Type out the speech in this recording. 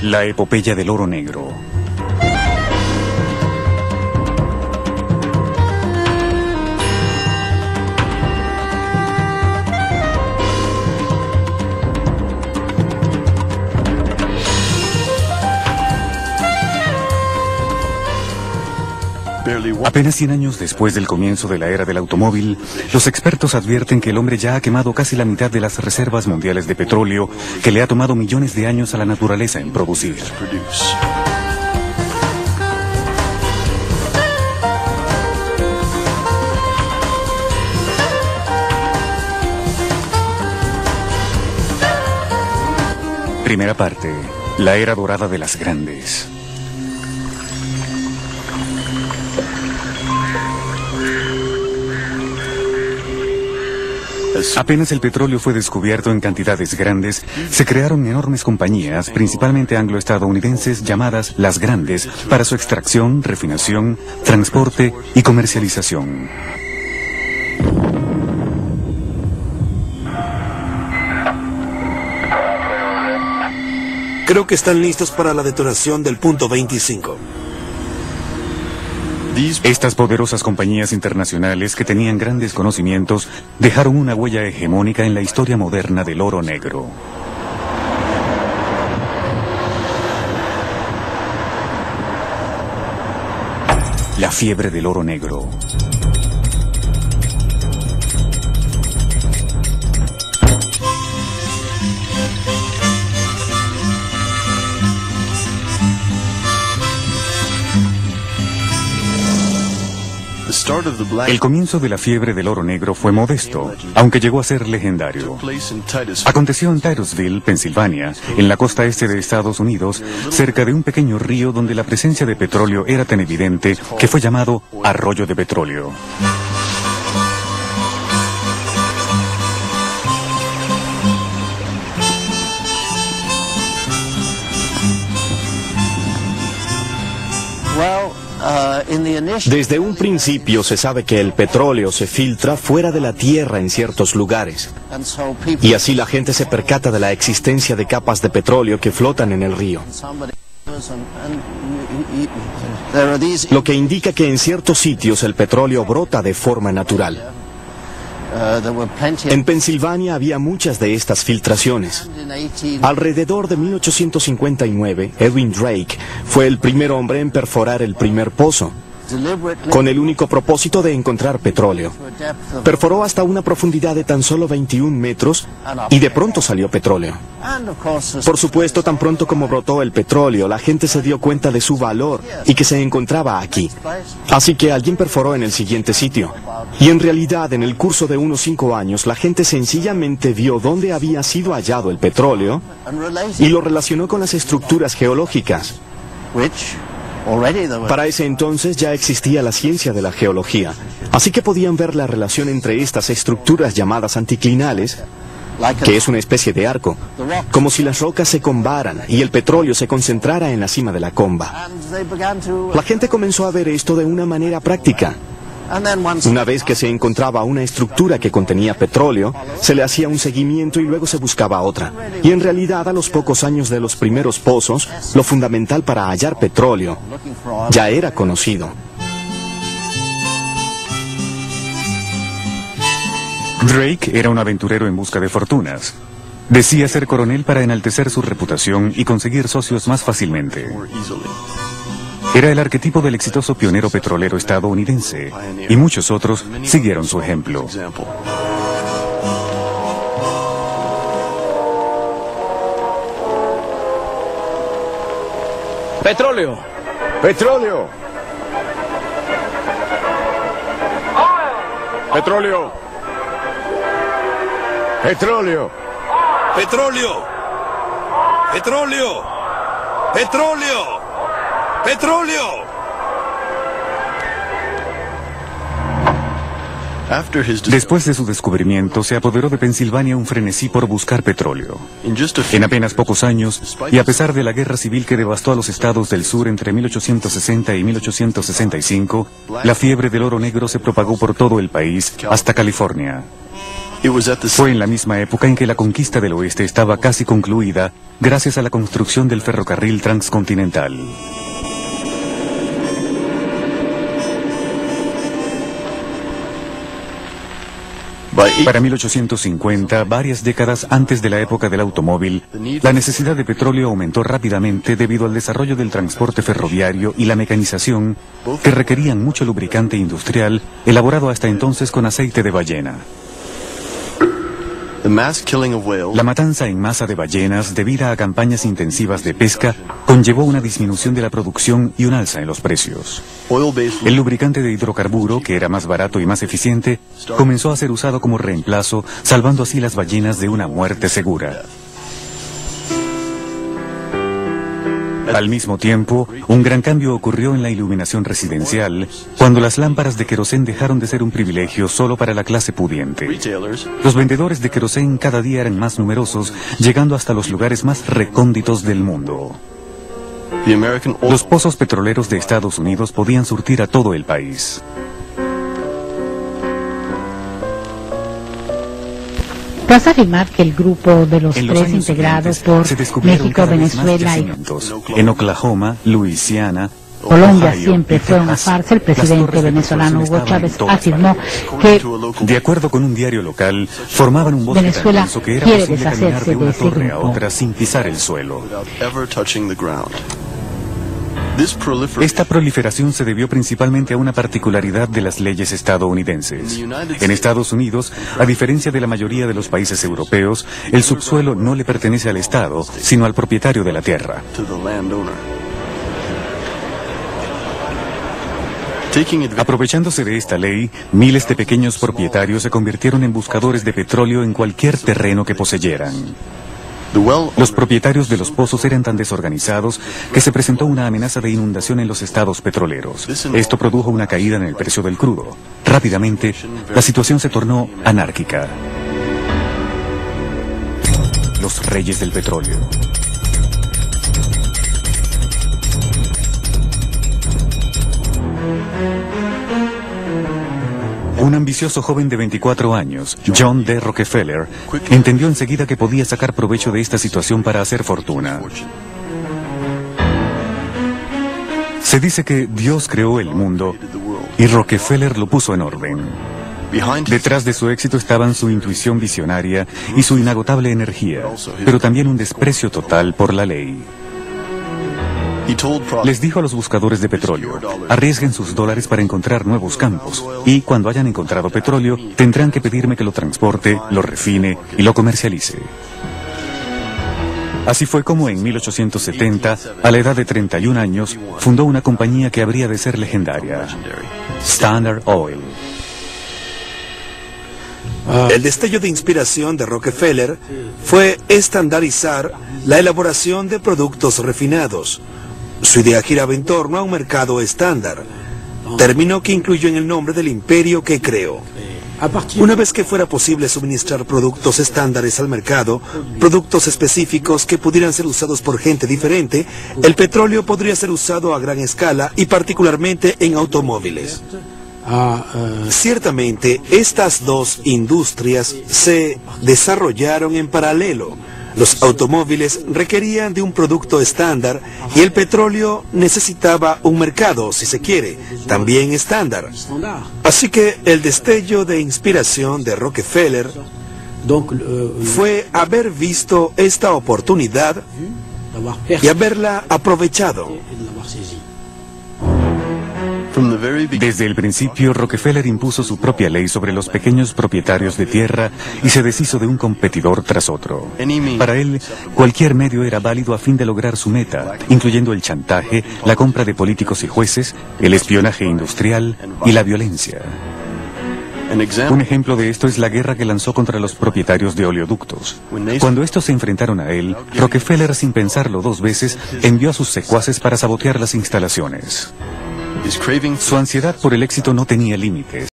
La epopeya del oro negro. Apenas 100 años después del comienzo de la era del automóvil, los expertos advierten que el hombre ya ha quemado casi la mitad de las reservas mundiales de petróleo que le ha tomado millones de años a la naturaleza en producir. Primera parte, la era dorada de las grandes. Apenas el petróleo fue descubierto en cantidades grandes, se crearon enormes compañías, principalmente anglo-estadounidenses, llamadas las grandes, para su extracción, refinación, transporte y comercialización. Creo que están listos para la detonación del punto 25. Estas poderosas compañías internacionales que tenían grandes conocimientos dejaron una huella hegemónica en la historia moderna del oro negro. La fiebre del oro negro. El comienzo de la fiebre del oro negro fue modesto, aunque llegó a ser legendario. Aconteció en Titusville, Pensilvania, en la costa este de Estados Unidos, cerca de un pequeño río donde la presencia de petróleo era tan evidente que fue llamado Arroyo de Petróleo. Desde un principio se sabe que el petróleo se filtra fuera de la tierra en ciertos lugares. Y así la gente se percata de la existencia de capas de petróleo que flotan en el río. Lo que indica que en ciertos sitios el petróleo brota de forma natural. En Pensilvania había muchas de estas filtraciones. Alrededor de 1859, Edwin Drake fue el primer hombre en perforar el primer pozo, con el único propósito de encontrar petróleo. Perforó hasta una profundidad de tan solo 21 metros y de pronto salió petróleo. Por supuesto, tan pronto como brotó el petróleo, la gente se dio cuenta de su valor y que se encontraba aquí. Así que alguien perforó en el siguiente sitio. Y en realidad, en el curso de unos 5 años, la gente sencillamente vio dónde había sido hallado el petróleo y lo relacionó con las estructuras geológicas. Para ese entonces ya existía la ciencia de la geología, así que podían ver la relación entre estas estructuras llamadas anticlinales, que es una especie de arco, como si las rocas se combaran y el petróleo se concentrara en la cima de la comba. La gente comenzó a ver esto de una manera práctica. Una vez que se encontraba una estructura que contenía petróleo, se le hacía un seguimiento y luego se buscaba otra. Y en realidad, a los pocos años de los primeros pozos, lo fundamental para hallar petróleo ya era conocido. Drake era un aventurero en busca de fortunas. Decía ser coronel para enaltecer su reputación y conseguir socios más fácilmente. Era el arquetipo del exitoso pionero petrolero estadounidense, y muchos otros siguieron su ejemplo. ¡Petróleo! ¡Petróleo! ¡Petróleo! ¡Petróleo! ¡Petróleo! ¡Petróleo! ¡Petróleo! ¡Petróleo! Después de su descubrimiento, se apoderó de Pensilvania un frenesí por buscar petróleo. En apenas pocos años, y a pesar de la guerra civil que devastó a los estados del sur entre 1860 y 1865, la fiebre del oro negro se propagó por todo el país, hasta California. Fue en la misma época en que la conquista del oeste estaba casi concluida gracias a la construcción del ferrocarril transcontinental. Para 1850, varias décadas antes de la época del automóvil, la necesidad de petróleo aumentó rápidamente debido al desarrollo del transporte ferroviario y la mecanización, que requerían mucho lubricante industrial elaborado hasta entonces con aceite de ballena. La matanza en masa de ballenas, debida a campañas intensivas de pesca, conllevó una disminución de la producción y un alza en los precios. El lubricante de hidrocarburo, que era más barato y más eficiente, comenzó a ser usado como reemplazo, salvando así las ballenas de una muerte segura. Al mismo tiempo, un gran cambio ocurrió en la iluminación residencial, cuando las lámparas de querosén dejaron de ser un privilegio solo para la clase pudiente. Los vendedores de querosén cada día eran más numerosos, llegando hasta los lugares más recónditos del mundo. Los pozos petroleros de Estados Unidos podían surtir a todo el país. ¿Vas a afirmar que el grupo de los tres integrados por México, Venezuela y en Oklahoma, Luisiana, Colombia siempre fue una farsa? El presidente venezolano Hugo Chávez afirmó que, de acuerdo con un diario local, formaban un bosque tan Venezuela denso que era quiere posible caminar deshacerse de una de ese torre a grupo. otra sin pisar el suelo. Esta proliferación se debió principalmente a una particularidad de las leyes estadounidenses. En Estados Unidos, a diferencia de la mayoría de los países europeos, el subsuelo no le pertenece al Estado, sino al propietario de la tierra. Aprovechándose de esta ley, miles de pequeños propietarios se convirtieron en buscadores de petróleo en cualquier terreno que poseyeran. Los propietarios de los pozos eran tan desorganizados que se presentó una amenaza de inundación en los estados petroleros. Esto produjo una caída en el precio del crudo. Rápidamente, la situación se tornó anárquica. Los reyes del petróleo. Un ambicioso joven de 24 años, John D. Rockefeller, entendió enseguida que podía sacar provecho de esta situación para hacer fortuna. Se dice que Dios creó el mundo y Rockefeller lo puso en orden. Detrás de su éxito estaban su intuición visionaria y su inagotable energía, pero también un desprecio total por la ley. Les dijo a los buscadores de petróleo: arriesguen sus dólares para encontrar nuevos campos, y cuando hayan encontrado petróleo, tendrán que pedirme que lo transporte, lo refine y lo comercialice. Así fue como en 1870, a la edad de 31 años, fundó una compañía que habría de ser legendaria: Standard Oil. El destello de inspiración de Rockefeller fue estandarizar la elaboración de productos refinados. Su idea giraba en torno a un mercado estándar, término que incluyó en el nombre del imperio que creó. Una vez que fuera posible suministrar productos estándares al mercado, productos específicos que pudieran ser usados por gente diferente, el petróleo podría ser usado a gran escala y particularmente en automóviles. Ciertamente, estas dos industrias se desarrollaron en paralelo. Los automóviles requerían de un producto estándar y el petróleo necesitaba un mercado, si se quiere, también estándar. Así que el destello de inspiración de Rockefeller fue haber visto esta oportunidad y haberla aprovechado. Desde el principio, Rockefeller impuso su propia ley sobre los pequeños propietarios de tierra y se deshizo de un competidor tras otro. Para él, cualquier medio era válido a fin de lograr su meta, incluyendo el chantaje, la compra de políticos y jueces, el espionaje industrial y la violencia. Un ejemplo de esto es la guerra que lanzó contra los propietarios de oleoductos. Cuando estos se enfrentaron a él, Rockefeller, sin pensarlo dos veces, envió a sus secuaces para sabotear las instalaciones. Su ansiedad por el éxito no tenía límites.